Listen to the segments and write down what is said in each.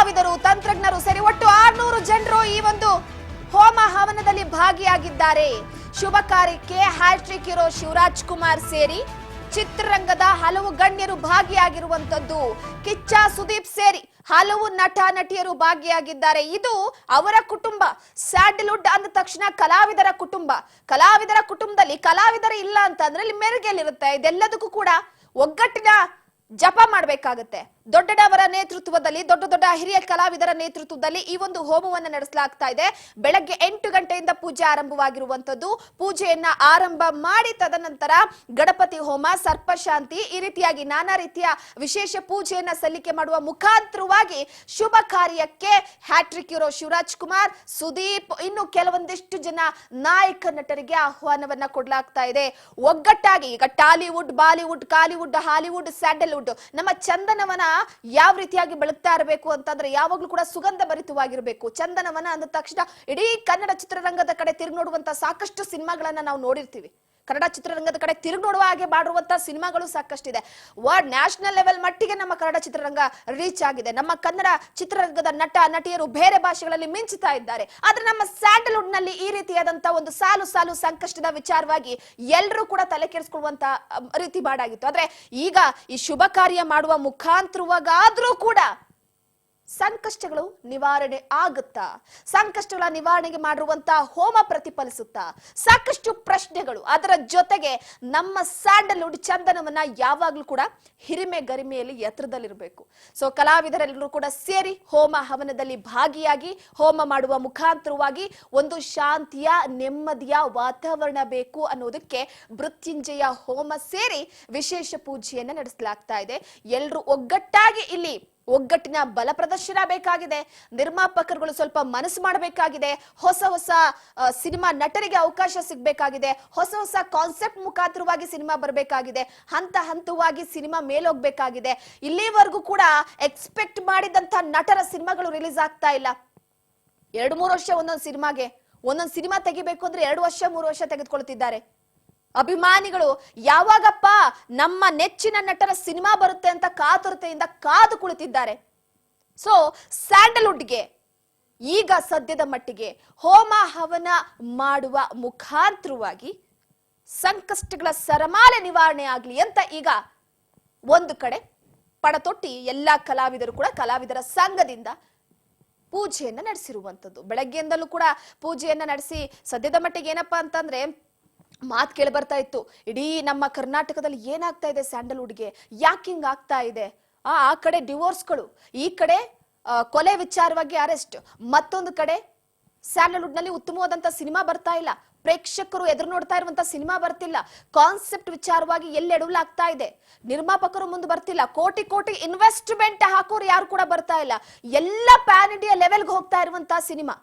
ಕಲಾವಿದರು, ತಂತ್ರಜ್ಞರು ಸೇರಿ ಒಟ್ಟು 600 ಜನರು ಈ ಒಂದು ಹೋಮ ಹವನದಲ್ಲಿ ಭಾಗಿಯಾಗಿದ್ದಾರೆ. ಶುಭ ಕಾರ್ಯಕ್ಕೆ ಹ್ಯಾಟ್ರಿಕ್ ಇರೋ ಶಿವರಾಜ್ ಕುಮಾರ್ ಸೇರಿ ಚಿತ್ರರಂಗದ ಹಲವು ಗಣ್ಯರು ಭಾಗಿಯಾಗಿರುವಂತದ್ದು. ಕಿಚ್ಚ ಸುದೀಪ್ ಸೇರಿ ಹಲವು ನಟ ನಟಿಯರು ಭಾಗಿಯಾಗಿದ್ದಾರೆ. ಇದು ಅವರ ಕುಟುಂಬ. ಸ್ಯಾಂಡಲ್ವುಡ್ ಅಂದ ತಕ್ಷಣ ಕಲಾವಿದರ ಕುಟುಂಬ. ಕಲಾವಿದರ ಕುಟುಂಬದಲ್ಲಿ ಕಲಾವಿದರ ಇಲ್ಲ ಅಂತಂದ್ರೆ ಇಲ್ಲಿ ಮೆರುಗೇಲಿರುತ್ತೆ. ಇದೆಲ್ಲದಕ್ಕೂ ಕೂಡ ಒಗ್ಗಟ್ಟಿನ ಜಪ ಮಾಡಬೇಕಾಗುತ್ತೆ. ದೊಡ್ಡವರ ನೇತೃತ್ವದಲ್ಲಿ, ದೊಡ್ಡ ಹಿರಿಯ ಕಲಾವಿದರ ನೇತೃತ್ವದಲ್ಲಿ ಈ ಒಂದು ಹೋಮವನ್ನು ನಡೆಸಲಾಗ್ತಾ ಇದೆ. ಬೆಳಗ್ಗೆ 8 ಗಂಟೆಯಿಂದ ಪೂಜೆ ಆರಂಭವಾಗಿರುವಂತದ್ದು. ಪೂಜೆಯನ್ನ ಆರಂಭ ಮಾಡಿ ತದನಂತರ ಗಣಪತಿ ಹೋಮ, ಸರ್ಪಶಾಂತಿ, ಈ ರೀತಿಯಾಗಿ ನಾನಾ ರೀತಿಯ ವಿಶೇಷ ಪೂಜೆಯನ್ನ ಸಲ್ಲಿಕೆ ಮಾಡುವ ಮುಖಾಂತರವಾಗಿ ಶುಭ ಕಾರ್ಯಕ್ಕೆ ಹ್ಯಾಟ್ರಿಕ್ ಇರೋ ಶಿವರಾಜ್ ಕುಮಾರ್, ಸುದೀಪ್, ಇನ್ನು ಕೆಲವೊಂದಿಷ್ಟು ಜನ ನಾಯಕ ನಟರಿಗೆ ಆಹ್ವಾನವನ್ನ ಕೊಡಲಾಗ್ತಾ ಇದೆ. ಒಗ್ಗಟ್ಟಾಗಿ ಈಗ Tollywood, Bollywood, Kollywood, Hollywood, Sandalwood ನಮ್ಮ ಚಂದನವನ ಯಾವ ರೀತಿಯಾಗಿ ಬೆಳಗ್ತಾ ಇರಬೇಕು ಅಂತಂದ್ರೆ ಯಾವಾಗ್ಲೂ ಕೂಡ ಸುಗಂಧ ಭರಿತವಾಗಿರಬೇಕು. ಚಂದನವನ ಅಂದ ತಕ್ಷಣ ಇಡೀ ಕನ್ನಡ ಚಿತ್ರರಂಗದ ಕಡೆ ತಿರುಗಿ ನೋಡುವಂತ ಸಾಕಷ್ಟು ಸಿನಿಮಾಗಳನ್ನ ನಾವು ನೋಡಿರ್ತೀವಿ. ಕನ್ನಡ ಚಿತ್ರರಂಗದ ಕಡೆ ತಿರುಗಿ ನೋಡುವ ಹಾಗೆ ಮಾಡಿರುವಂತಹ ಸಿನಿಮಾಗಳು ಸಾಕಷ್ಟಿದೆ. ವರ್ಲ್ಡ್ ನ್ಯಾಷನಲ್ ಲೆವೆಲ್ ಮಟ್ಟಿಗೆ ನಮ್ಮ ಕನ್ನಡ ಚಿತ್ರರಂಗ ರೀಚ್ ಆಗಿದೆ. ನಮ್ಮ ಕನ್ನಡ ಚಿತ್ರರಂಗದ ನಟ ನಟಿಯರು ಬೇರೆ ಭಾಷೆಗಳಲ್ಲಿ ಮಿಂಚುತ್ತಾ ಇದ್ದಾರೆ. ಆದ್ರೆ ನಮ್ಮ ಸ್ಯಾಂಡಲ್ವುಡ್ ನಲ್ಲಿ ಈ ರೀತಿಯಾದಂತಹ ಒಂದು ಸಾಲು ಸಂಕಷ್ಟದ ವಿಚಾರವಾಗಿ ಎಲ್ಲರೂ ಕೂಡ ತಲೆ ಕೆಡಿಸ್ಕೊಳ್ಳುವಂತ ರೀತಿ ಮಾಡಾಗಿತ್ತು. ಆದ್ರೆ ಈಗ ಈ ಶುಭ ಕಾರ್ಯ ಮಾಡುವ ಮುಖಾಂತರವಾಗಾದ್ರೂ ಕೂಡ ಸಂಕಷ್ಟಗಳು ನಿವಾರಣೆ ಆಗುತ್ತಾ? ಸಂಕಷ್ಟಗಳ ನಿವಾರಣೆಗೆ ಮಾಡಿರುವಂತಹ ಹೋಮ ಪ್ರತಿಫಲಿಸುತ್ತಾ? ಸಾಕಷ್ಟು ಪ್ರಶ್ನೆಗಳು. ಅದರ ಜೊತೆಗೆ ನಮ್ಮ ಸ್ಯಾಂಡಲ್ವುಡ್ ಚಂದನವನ್ನ ಯಾವಾಗ್ಲೂ ಕೂಡ ಹಿರಿಮೆ ಗರಿಮೆಯಲ್ಲಿ ಎತ್ತರದಲ್ಲಿರಬೇಕು. ಸೊ ಕಲಾವಿದರೆಲ್ಲರೂ ಕೂಡ ಸೇರಿ ಹೋಮ ಹವನದಲ್ಲಿ ಭಾಗಿಯಾಗಿ ಹೋಮ ಮಾಡುವ ಮುಖಾಂತರವಾಗಿ ಒಂದು ಶಾಂತಿಯ, ನೆಮ್ಮದಿಯ ವಾತಾವರಣ ಬೇಕು ಅನ್ನೋದಕ್ಕೆ ಮೃತ್ಯುಂಜಯ ಹೋಮ ಸೇರಿ ವಿಶೇಷ ಪೂಜೆಯನ್ನ ನಡೆಸಲಾಗ್ತಾ ಇದೆ. ಎಲ್ಲರೂ ಒಗ್ಗಟ್ಟಾಗಿ ಇಲ್ಲಿ ಒಗ್ಗಟ್ಟಿನ ಬಲ ಪ್ರದರ್ಶನ ಬೇಕಾಗಿದೆ. ನಿರ್ಮಾಪಕರುಗಳು ಸ್ವಲ್ಪ ಮನಸ್ಸು ಮಾಡಬೇಕಾಗಿದೆ. ಹೊಸ ಸಿನಿಮಾ ನಟರಿಗೆ ಅವಕಾಶ ಸಿಗಬೇಕಾಗಿದೆ. ಹೊಸ ಕಾನ್ಸೆಪ್ಟ್ ಮುಖಾಂತರವಾಗಿ ಸಿನಿಮಾ ಬರಬೇಕಾಗಿದೆ. ಹಂತವಾಗಿ ಸಿನಿಮಾ ಮೇಲೋಗ್ಬೇಕಾಗಿದೆ. ಇಲ್ಲಿವರೆಗೂ ಕೂಡ ಎಕ್ಸ್ಪೆಕ್ಟ್ ಮಾಡಿದಂತ ನಟರ ಸಿನಿಮಾಗಳು ರಿಲೀಸ್ ಆಗ್ತಾ ಇಲ್ಲ. 2-3 ವರ್ಷ ಒಂದೊಂದು ಸಿನಿಮಾ ತೆಗಿಬೇಕು ಅಂದ್ರೆ 2 ವರ್ಷ 3 ವರ್ಷ ತೆಗೆದುಕೊಳ್ತಿದ್ದಾರೆ. ಅಭಿಮಾನಿಗಳು ಯಾವಾಗಪ್ಪ ನಮ್ಮ ನೆಚ್ಚಿನ ನಟರ ಸಿನಿಮಾ ಬರುತ್ತೆ ಅಂತ ಕಾತುರತೆಯಿಂದ ಕಾದು ಕುಳಿತಿದ್ದಾರೆ. ಸೊ ಸ್ಯಾಂಡಲ್ವುಡ್ಗೆ ಈಗ ಸದ್ಯದ ಮಟ್ಟಿಗೆ ಹೋಮ ಹವನ ಮಾಡುವ ಮುಖಾಂತರವಾಗಿ ಸಂಕಷ್ಟಗಳ ಸರಮಾಲೆ ನಿವಾರಣೆ ಆಗ್ಲಿ ಅಂತ ಈಗ ಒಂದು ಕಡೆ ಪಣತೊಟ್ಟಿ ಎಲ್ಲಾ ಕಲಾವಿದರು ಕೂಡ ಕಲಾವಿದರ ಸಂಘದಿಂದ ಪೂಜೆಯನ್ನ ನಡೆಸಿರುವಂತದ್ದು. ಬೆಳಗ್ಗೆಯಿಂದಲೂ ಕೂಡ ಪೂಜೆಯನ್ನ ನಡೆಸಿ ಸದ್ಯದ ಮಟ್ಟಿಗೆ ಏನಪ್ಪಾ ಅಂತಂದ್ರೆ ಮಾತು ಕೇಳಿ ಬರ್ತಾ ಇತ್ತು. ಇಡೀ ನಮ್ಮ ಕರ್ನಾಟಕದಲ್ಲಿ ಏನಾಗ್ತಾ ಇದೆ ಸ್ಯಾಂಡಲ್ವುಡ್ಗೆ, ಯಾಕೆ ಹಿಂಗ್ ಆಗ್ತಾ ಇದೆ? ಆ ಕಡೆ ಡಿವೋರ್ಸ್ಗಳು, ಈ ಕಡೆ ಕೊಲೆ ವಿಚಾರವಾಗಿ ಅರೆಸ್ಟ್, ಮತ್ತೊಂದು ಕಡೆ ಸ್ಯಾಂಡಲ್ವುಡ್ ನಲ್ಲಿ ಉತ್ತಮವಾದಂತ ಸಿನಿಮಾ ಬರ್ತಾ ಇಲ್ಲ, ಪ್ರೇಕ್ಷಕರು ಎದುರು ನೋಡ್ತಾ ಇರುವಂತ ಸಿನಿಮಾ ಬರ್ತಿಲ್ಲ, ಕಾನ್ಸೆಪ್ಟ್ ವಿಚಾರವಾಗಿ ಎಲ್ಲೆಡಲಾಗ್ತಾ ಇದೆ, ನಿರ್ಮಾಪಕರು ಮುಂದೆ ಬರ್ತಿಲ್ಲ, ಕೋಟಿ ಇನ್ವೆಸ್ಟ್ಮೆಂಟ್ ಹಾಕೋರು ಯಾರು ಕೂಡ ಬರ್ತಾ ಇಲ್ಲ, ಎಲ್ಲ ಪ್ಯಾನ್ ಇಂಡಿಯಾ ಲೆವೆಲ್ಗೆ ಹೋಗ್ತಾ ಇರುವಂತ ಸಿನಿಮಾ.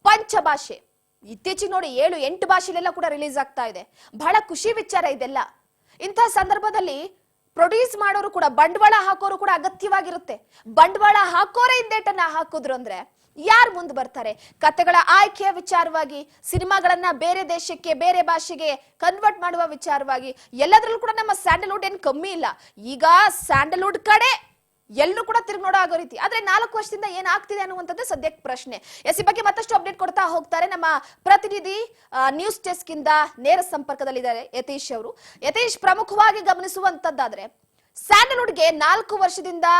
ಪಂಚಭಾಷೆ ಇತ್ತೀಚೆಗೆ ನೋಡಿ 7-8 ಭಾಷೆಲೆಲ್ಲ ಕೂಡ ರಿಲೀಸ್ ಆಗ್ತಾ ಇದೆ. ಬಹಳ ಖುಷಿ ವಿಚಾರ ಇದೆಲ್ಲ. ಇಂತಹ ಸಂದರ್ಭದಲ್ಲಿ ಪ್ರೊಡ್ಯೂಸ್ ಮಾಡೋರು ಕೂಡ, ಬಂಡವಾಳ ಹಾಕೋರು ಕೂಡ ಅಗತ್ಯವಾಗಿರುತ್ತೆ. ಬಂಡವಾಳ ಹಾಕೋರೇ ಇಂದೇಟನ್ನ ಹಾಕಿದ್ರು ಅಂದ್ರೆ ಯಾರು ಮುಂದೆ ಬರ್ತಾರೆ? ಕಥೆಗಳ ಆಯ್ಕೆಯ ವಿಚಾರವಾಗಿ, ಸಿನಿಮಾಗಳನ್ನ ಬೇರೆ ದೇಶಕ್ಕೆ, ಬೇರೆ ಭಾಷೆಗೆ ಕನ್ವರ್ಟ್ ಮಾಡುವ ವಿಚಾರವಾಗಿ ಎಲ್ಲದರಲ್ಲೂ ಕೂಡ ನಮ್ಮ ಸ್ಯಾಂಡಲ್ವುಡ್ ಏನ್ ಕಮ್ಮಿ ಇಲ್ಲ. ಈಗ ಸ್ಯಾಂಡಲ್ವುಡ್ ಕಡೆ ಎಲ್ಲರೂ ಕೂಡ ತಿರುಗಿ ನೋಡೋ ಆಗೋ ರೀತಿ. ಆದ್ರೆ 4 ವರ್ಷದಿಂದ ಏನಾಗ್ತಿದೆ ಅನ್ನುವಂಥದ್ದು ಸದ್ಯಕ್ಕೆ ಪ್ರಶ್ನೆ. ಈ ಬಗ್ಗೆ ಮತ್ತಷ್ಟು ಅಪ್ಡೇಟ್ ಕೊಡ್ತಾ ಹೋಗ್ತಾರೆ ನಮ್ಮ ಪ್ರತಿನಿಧಿ ನ್ಯೂಸ್ ಡೆಸ್ಕ್ ಇಂದ ನೇರ ಸಂಪರ್ಕದಲ್ಲಿದ್ದಾರೆ ಯತೀಶ್ ಅವರು. ಯತೀಶ್, ಪ್ರಮುಖವಾಗಿ ಗಮನಿಸುವಂತದ್ದಾದ್ರೆ ಸ್ಯಾಂಡಲ್ವುಡ್ಗೆ 4 ವರ್ಷದಿಂದ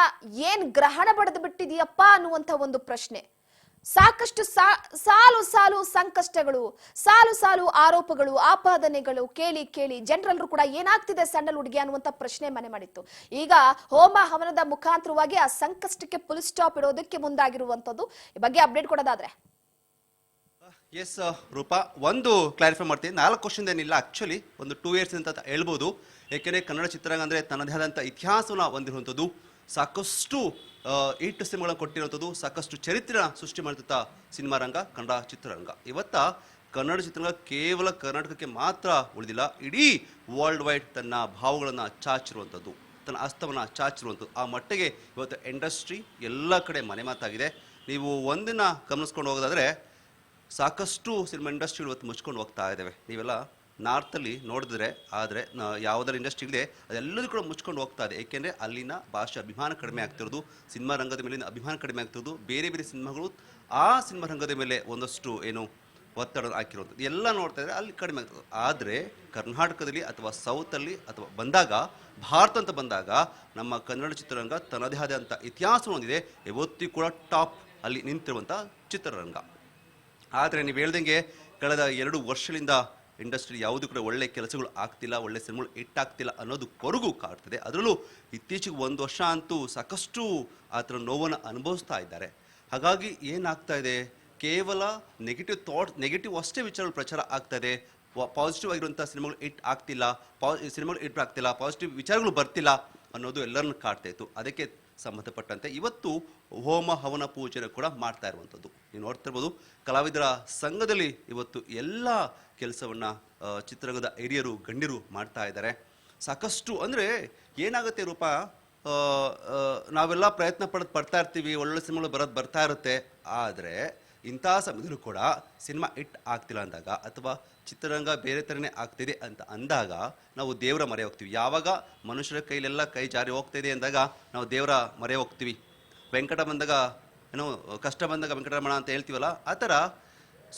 ಏನ್ ಗ್ರಹಣ ಬಡಿದು ಬಿಟ್ಟಿದೆಯಪ್ಪ ಅನ್ನುವಂತ ಒಂದು ಪ್ರಶ್ನೆ. ಸಾಕಷ್ಟು ಸಾಲು ಸಂಕಷ್ಟಗಳು, ಸಾಲು ಆರೋಪಗಳು, ಆಪಾದನೆಗಳು ಕೇಳಿ ಜನರೆಲ್ಲರೂ ಕೂಡ ಏನಾಗ್ತಿದೆ ಸ್ಯಾಂಡಲ್ವುಡ್ಗೆ ಅನ್ನುವಂತ ಪ್ರಶ್ನೆ ಮನೆ ಮಾಡಿತ್ತು. ಈಗ ಹೋಮ ಹವನದ ಮುಖಾಂತರವಾಗಿ ಆ ಸಂಕಷ್ಟಕ್ಕೆ ಫುಲ್ ಸ್ಟಾಪ್ ಇಡೋದಕ್ಕೆ ಮುಂದಾಗಿರುವಂತದ್ದು. ಈ ಬಗ್ಗೆ ಅಪ್ಡೇಟ್ ಕೊಡೋದಾದ್ರೆ ಎಸ್ ರೂಪಾ, ಒಂದು ಕ್ಲಾರಿಫೈ ಮಾಡ್ತೀನಿ. 4 ವರ್ಷದಿಂದ ಏನಿಲ್ಲ, ಆಕ್ಚುಲಿ ಒಂದು 2 years ಅಂತ ಹೇಳ್ಬೋದು. ಯಾಕೆಂದರೆ ಕನ್ನಡ ಚಿತ್ರರಂಗ ಅಂದರೆ ತನ್ನದೇ ಆದಂಥ ಇತಿಹಾಸವನ್ನು ಹೊಂದಿರುವಂಥದ್ದು, ಸಾಕಷ್ಟು 8 ಸಿನಿಮಾಗಳನ್ನು ಕೊಟ್ಟಿರುವಂಥದ್ದು, ಸಾಕಷ್ಟು ಚರಿತ್ರೆ ಸೃಷ್ಟಿ ಮಾಡಿದಂಥ ಸಿನಿಮಾ ರಂಗ ಕನ್ನಡ ಚಿತ್ರರಂಗ. ಇವತ್ತ ಕನ್ನಡ ಚಿತ್ರರಂಗ ಕೇವಲ ಕರ್ನಾಟಕಕ್ಕೆ ಮಾತ್ರ ಉಳಿದಿಲ್ಲ, ಇಡೀ ವರ್ಲ್ಡ್ ವೈಡ್ ತನ್ನ ಭಾವಗಳನ್ನು ಚಾಚಿರುವಂಥದ್ದು, ತನ್ನ ಹಸ್ತವನ್ನು ಚಾಚಿರುವಂಥದ್ದು. ಆ ಮಟ್ಟಿಗೆ ಇವತ್ತು ಇಂಡಸ್ಟ್ರಿ ಎಲ್ಲ ಕಡೆ ಮನೆ ಮಾತಾಗಿದೆ. ನೀವು ಒಂದನ್ನು ಗಮನಿಸ್ಕೊಂಡು ಹೋಗೋದಾದರೆ ಸಾಕಷ್ಟು ಸಿನಿಮಾ ಇಂಡಸ್ಟ್ರಿ ಇವತ್ತು ಮುಚ್ಕೊಂಡು ಹೋಗ್ತಾ ಇದ್ದೇವೆ. ನೀವೆಲ್ಲ ನಾರ್ತಲ್ಲಿ ನೋಡಿದ್ರೆ ಆದರೆ ಯಾವುದರ ಇಂಡಸ್ಟ್ರಿ ಇದೆ ಅದೆಲ್ಲದೂ ಕೂಡ ಮುಚ್ಕೊಂಡು ಹೋಗ್ತಾ ಇದೆ. ಏಕೆಂದರೆ ಅಲ್ಲಿನ ಭಾಷೆ ಅಭಿಮಾನ ಕಡಿಮೆ ಆಗ್ತಿರೋದು, ಸಿನಿಮಾ ರಂಗದ ಮೇಲಿನ ಅಭಿಮಾನ ಕಡಿಮೆ ಆಗ್ತಿರೋದು, ಬೇರೆ ಬೇರೆ ಸಿನಿಮಾಗಳು ಆ ಸಿನಿಮಾ ರಂಗದ ಮೇಲೆ ಒಂದಷ್ಟು ಏನು ಒತ್ತಡ ಹಾಕಿರುವಂಥದ್ದು ಎಲ್ಲ ನೋಡ್ತಾ ಇದ್ರೆ ಅಲ್ಲಿ ಕಡಿಮೆ ಆಗ್ತದೆ. ಆದರೆ ಕರ್ನಾಟಕದಲ್ಲಿ ಅಥವಾ ಸೌತಲ್ಲಿ ಅಥವಾ ಬಂದಾಗ ಭಾರತ ಅಂತ ಬಂದಾಗ ನಮ್ಮ ಕನ್ನಡ ಚಿತ್ರರಂಗ ತನ್ನದೇ ಆದಂಥ ಇತಿಹಾಸ ಹೊಂದಿದೆ. ಯಾವತ್ತಿಗೂ ಕೂಡ ಟಾಪ್ ಅಲ್ಲಿ ನಿಂತಿರುವಂಥ ಚಿತ್ರರಂಗ. ಆದರೆ ನೀವು ಹೇಳ್ದಂಗೆ ಕಳೆದ 2 ವರ್ಷಗಳಿಂದ ಇಂಡಸ್ಟ್ರಿ ಯಾವುದು ಕೂಡ ಒಳ್ಳೆ ಕೆಲಸಗಳು ಆಗ್ತಿಲ್ಲ, ಒಳ್ಳೆ ಸಿನಿಮಾಗಳು ಹಿಟ್ಟಾಗ್ತಿಲ್ಲ ಅನ್ನೋದು ಕೊರಗು ಕಾಡ್ತದೆ. ಅದರಲ್ಲೂ ಇತ್ತೀಚೆಗೆ 1 ವರ್ಷ ಅಂತೂ ಸಾಕಷ್ಟು ಆ ಥರ ನೋವನ್ನು ಅನುಭವಿಸ್ತಾ ಇದ್ದಾರೆ. ಹಾಗಾಗಿ ಏನಾಗ್ತಾ ಇದೆ, ಕೇವಲ ನೆಗೆಟಿವ್ ಅಷ್ಟೇ ವಿಚಾರಗಳು ಪ್ರಚಾರ ಆಗ್ತಾ ಇದೆ. ಪಾಸಿಟಿವ್ ಆಗಿರುವಂಥ ಸಿನಿಮಾಗಳು ಸಿನಿಮಾಗಳು ಹಿಟ್ ಆಗ್ತಿಲ್ಲ, ಪಾಸಿಟಿವ್ ವಿಚಾರಗಳು ಬರ್ತಿಲ್ಲ ಅನ್ನೋದು ಎಲ್ಲರನ್ನು ಕಾಡ್ತಾ ಇತ್ತು. ಅದಕ್ಕೆ ಸಂಬಂಧಪಟ್ಟಂತೆ ಇವತ್ತು ಹೋಮ ಹವನ ಪೂಜೆನ ಕೂಡ ಮಾಡ್ತಾ ಇರುವಂಥದ್ದು ನೀವು ನೋಡ್ತಿರ್ಬೋದು. ಕಲಾವಿದರ ಸಂಘದಲ್ಲಿ ಇವತ್ತು ಎಲ್ಲ ಕೆಲಸವನ್ನು ಚಿತ್ರರಂಗದ ಹಿರಿಯರು ಗಣ್ಯರು ಮಾಡ್ತಾ ಇದ್ದಾರೆ. ಸಾಕಷ್ಟು ಅಂದರೆ ಏನಾಗುತ್ತೆ ರೂಪ, ನಾವೆಲ್ಲ ಪ್ರಯತ್ನ ಪಡ್ತಾ ಇರ್ತೀವಿ, ಒಳ್ಳೊಳ್ಳೆ ಸಿನಿಮಾಗಳು ಬರ್ತಾ ಇರುತ್ತೆ. ಆದರೆ ಇಂಥ ಸಮಯದಲ್ಲೂ ಕೂಡ ಸಿನಿಮಾ ಹಿಟ್ ಆಗ್ತಿಲ್ಲ ಅಂದಾಗ ಅಥವಾ ಚಿತ್ರರಂಗ ಬೇರೆ ಥರನೇ ಆಗ್ತಿದೆ ಅಂತ ಅಂದಾಗ ನಾವು ದೇವರ ಮೊರೆ ಹೋಗ್ತೀವಿ. ಯಾವಾಗ ಮನುಷ್ಯರ ಕೈಲೆಲ್ಲ ಕೈ ಜಾರಿ ಹೋಗ್ತಾಯಿದೆ ಅಂದಾಗ ನಾವು ದೇವರ ಮೊರೆ ಹೋಗ್ತೀವಿ. ವೆಂಕಟ ಬಂದಾಗ ಏನೋ ಕಷ್ಟ ಬಂದಾಗ ವೆಂಕಟರಮಣ ಅಂತ ಹೇಳ್ತೀವಲ್ಲ, ಆ ಥರ.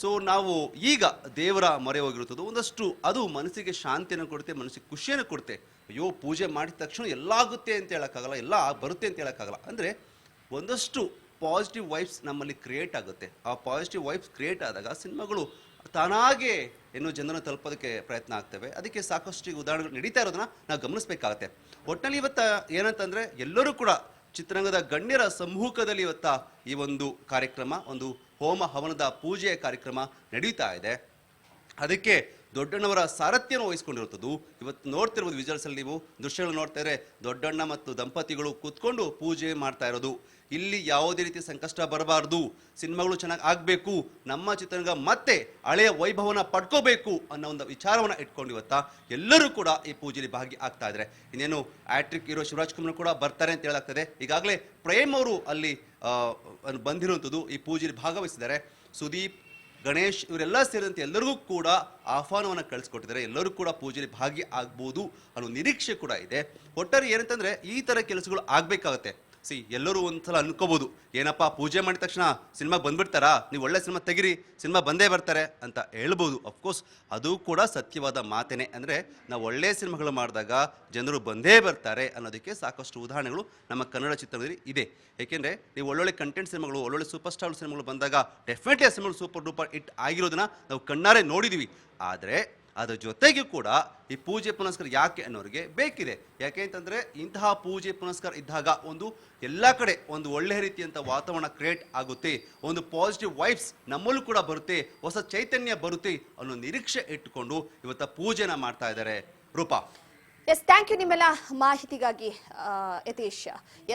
ಸೊ ನಾವು ಈಗ ದೇವರ ಮೊರೆ ಹೋಗಿರುತ್ತದೆ ಒಂದಷ್ಟು ಅದು ಮನಸ್ಸಿಗೆ ಶಾಂತಿಯನ್ನು ಕೊಡುತ್ತೆ, ಮನಸ್ಸಿಗೆ ಖುಷಿಯನ್ನು ಕೊಡುತ್ತೆ. ಅಯ್ಯೋ ಪೂಜೆ ಮಾಡಿದ ತಕ್ಷಣ ಎಲ್ಲ ಆಗುತ್ತೆ ಅಂತ ಹೇಳೋಕ್ಕಾಗಲ್ಲ, ಎಲ್ಲ ಬರುತ್ತೆ ಅಂತ ಹೇಳೋಕ್ಕಾಗಲ್ಲ. ಅಂದರೆ ಒಂದಷ್ಟು ಪಾಸಿಟಿವ್ ವೈಬ್ಸ್ ನಮ್ಮಲ್ಲಿ ಕ್ರಿಯೇಟ್ ಆಗುತ್ತೆ. ಆ ಪಾಸಿಟಿವ್ ವೈಬ್ಸ್ ಕ್ರಿಯೇಟ್ ಆದಾಗ ಸಿನಿಮಾಗಳು ತಾನಾಗೆ ಇನ್ನೂ ಜನರನ್ನು ತಲುಪೋದಕ್ಕೆ ಪ್ರಯತ್ನ ಆಗ್ತವೆ. ಅದಕ್ಕೆ ಸಾಕಷ್ಟು ಉದಾಹರಣೆಗಳು ನಡೀತಾ ಇರೋದನ್ನ ನಾವು ಗಮನಿಸಬೇಕಾಗತ್ತೆ. ಒಟ್ಟಿನಲ್ಲಿ ಇವತ್ತು ಏನಂತಂದರೆ ಎಲ್ಲರೂ ಕೂಡ ಚಿತ್ರರಂಗದ ಗಣ್ಯರ ಸಮ್ಮುಖದಲ್ಲಿ ಇವತ್ತ ಈ ಒಂದು ಕಾರ್ಯಕ್ರಮ, ಒಂದು ಹೋಮ ಹವನದ ಪೂಜೆಯ ಕಾರ್ಯಕ್ರಮ ನಡೀತಾ ಇದೆ. ಅದಕ್ಕೆ ದೊಡ್ಡಣ್ಣವರ ಸಾರಥ್ಯವನ್ನು ವಹಿಸ್ಕೊಂಡಿರುತ್ತದೆ. ಇವತ್ತು ನೋಡ್ತಿರ್ಬೋದು ವಿಜುವಲ್ಸಲ್ಲಿ, ನೀವು ದೃಶ್ಯಗಳು ನೋಡ್ತಾ ಇದ್ರೆ ದೊಡ್ಡಣ್ಣ ಮತ್ತು ದಂಪತಿಗಳು ಕೂತ್ಕೊಂಡು ಪೂಜೆ ಮಾಡ್ತಾ ಇರೋದು. ಇಲ್ಲಿ ಯಾವುದೇ ರೀತಿ ಸಂಕಷ್ಟ ಬರಬಾರ್ದು, ಸಿನಿಮಾಗಳು ಚೆನ್ನಾಗಿ ಆಗಬೇಕು, ನಮ್ಮ ಚಿತ್ರರಂಗ ಮತ್ತೆ ಹಳೆಯ ವೈಭವನ ಪಡ್ಕೋಬೇಕು ಅನ್ನೋ ಒಂದು ವಿಚಾರವನ್ನು ಇಟ್ಕೊಂಡು ಇವತ್ತ ಎಲ್ಲರೂ ಕೂಡ ಈ ಪೂಜೆಯಲ್ಲಿ ಭಾಗಿ ಆಗ್ತಾ ಇದ್ದಾರೆ. ಇನ್ನೇನು ಆಟ್ರಿಕ್ ಹೀರೋ ಶಿವರಾಜ್ ಕುಮಾರ್ ಕೂಡ ಬರ್ತಾರೆ ಅಂತ ಹೇಳಲಾಗ್ತದೆ. ಈಗಾಗಲೇ ಪ್ರೇಮ್ ಅವರು ಅಲ್ಲಿ ಬಂದಿರುವಂಥದ್ದು, ಈ ಪೂಜೆಯಲ್ಲಿ ಭಾಗವಹಿಸಿದ್ದಾರೆ. ಸುದೀಪ್, ಗಣೇಶ್ ಇವರೆಲ್ಲ ಸೇರಿದಂತೆ ಎಲ್ಲರಿಗೂ ಕೂಡ ಆಹ್ವಾನವನ್ನು ಕಳಿಸ್ಕೊಟ್ಟಿದ್ದಾರೆ. ಎಲ್ಲರೂ ಕೂಡ ಪೂಜೆಯಲ್ಲಿ ಭಾಗಿ ಆಗ್ಬೋದು ಅನ್ನೋ ನಿರೀಕ್ಷೆ ಕೂಡ ಇದೆ. ಒಟ್ಟಾರೆ ಏನಂತಂದ್ರೆ ಈ ಥರ ಕೆಲಸಗಳು ಆಗಬೇಕಾಗತ್ತೆ. ಎಲ್ಲರೂ ಒಂದ್ಸಲ ಅನ್ಕೋಬಹುದು, ಏನಪ್ಪ ಪೂಜೆ ಮಾಡಿದ ತಕ್ಷಣ ಸಿನಿಮಾ ಬಂದ್ಬಿಡ್ತಾರಾ, ನೀವು ಒಳ್ಳೆ ಸಿನಿಮಾ ತೆಗಿರಿ, ಸಿನಿಮಾ ಬಂದೇ ಬರ್ತಾರೆ ಅಂತ ಹೇಳ್ಬೋದು. ಅಫ್ಕೋರ್ಸ್ ಅದು ಕೂಡ ಸತ್ಯವಾದ ಮಾತೇನೆ. ಅಂದರೆ ನಾವು ಒಳ್ಳೆ ಸಿನಿಮಾಗಳು ಮಾಡಿದಾಗ ಜನರು ಬಂದೇ ಬರ್ತಾರೆ ಅನ್ನೋದಕ್ಕೆ ಸಾಕಷ್ಟು ಉದಾಹರಣೆಗಳು ನಮ್ಮ ಕನ್ನಡ ಚಿತ್ರದಲ್ಲಿ ಇದೆ. ಏಕೆಂದರೆ ನೀವು ಒಳ್ಳೊಳ್ಳೆ ಕಂಟೆಂಟ್ ಸಿನಿಮಾಗಳು, ಒಳ್ಳೊಳ್ಳೆ ಸೂಪರ್ ಸ್ಟಾರ್ ಸಿನಿಮಾಗಳು ಬಂದಾಗ ಡೆಫಿನೆಟ್ಲಿ ಆ ಸಿನಿಮಾಗಳು ಸೂಪರ್ ಡೂಪರ್ ಹಿಟ್ ಆಗಿರೋದನ್ನ ನಾವು ಕಣ್ಣಾರೆ ನೋಡಿದ್ದೀವಿ. ಆದರೆ ಅದರ ಜೊತೆಗೆ ಕೂಡ ಈ ಪೂಜೆ ಪುನಸ್ಕಾರ ಯಾಕೆ ಅನ್ನೋರಿಗೆ ಬೇಕಿದೆ. ಯಾಕೆ ಅಂತಂದರೆ ಇಂತಹ ಪೂಜೆ ಪುನಸ್ಕಾರ ಇದ್ದಾಗ ಒಂದು ಎಲ್ಲ ಕಡೆ ಒಂದು ಒಳ್ಳೆಯ ರೀತಿಯಂಥ ವಾತಾವರಣ ಕ್ರಿಯೇಟ್ ಆಗುತ್ತೆ, ಒಂದು ಪಾಸಿಟಿವ್ ವೈಬ್ಸ್ ನಮ್ಮಲ್ಲೂ ಕೂಡ ಬರುತ್ತೆ, ಹೊಸ ಚೈತನ್ಯ ಬರುತ್ತೆ ಅನ್ನೋ ನಿರೀಕ್ಷೆ ಇಟ್ಟುಕೊಂಡು ಇವತ್ತು ಪೂಜೆನ ಮಾಡ್ತಾ ಇದ್ದಾರೆ. ರೂಪಾ, ಎಸ್, ಥ್ಯಾಂಕ್ ಯು ನಿಮ್ಮೆಲ್ಲ ಮಾಹಿತಿಗಾಗಿ ಯತೀಶ್.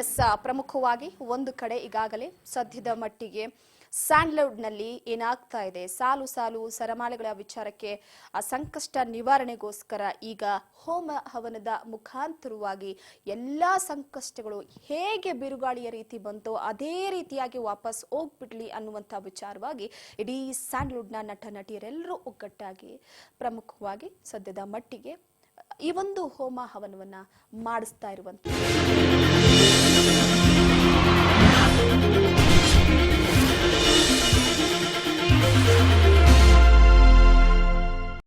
ಎಸ್, ಪ್ರಮುಖವಾಗಿ ಒಂದು ಕಡೆ ಈಗಾಗಲೇ ಸದ್ಯದ ಮಟ್ಟಿಗೆ ಸ್ಯಾಂಡ್ಲ್ವುಡ್ನಲ್ಲಿ ಏನಾಗ್ತಾ ಇದೆ, ಸಾಲು ಸಾಲು ಸರಮಾಲೆಗಳ ವಿಚಾರಕ್ಕೆ ಆ ಸಂಕಷ್ಟ ನಿವಾರಣೆಗೋಸ್ಕರ ಈಗ ಹೋಮ ಹವನದ ಮುಖಾಂತರವಾಗಿ ಎಲ್ಲ ಸಂಕಷ್ಟಗಳು ಹೇಗೆ ಬಿರುಗಾಳಿಯ ರೀತಿ ಬಂತೋ ಅದೇ ರೀತಿಯಾಗಿ ವಾಪಸ್ ಹೋಗ್ಬಿಡ್ಲಿ ಅನ್ನುವಂಥ ವಿಚಾರವಾಗಿ ಇಡೀ ಸ್ಯಾಂಡ್ಲ್ವುಡ್ನ ನಟ ನಟಿಯರೆಲ್ಲರೂ ಒಗ್ಗಟ್ಟಾಗಿ ಪ್ರಮುಖವಾಗಿ ಸದ್ಯದ ಮಟ್ಟಿಗೆ ಈ ಒಂದು ಹೋಮ ಹವನವನ್ನ ಮಾಡಿಸ್ತಾ ಇರುವಂತ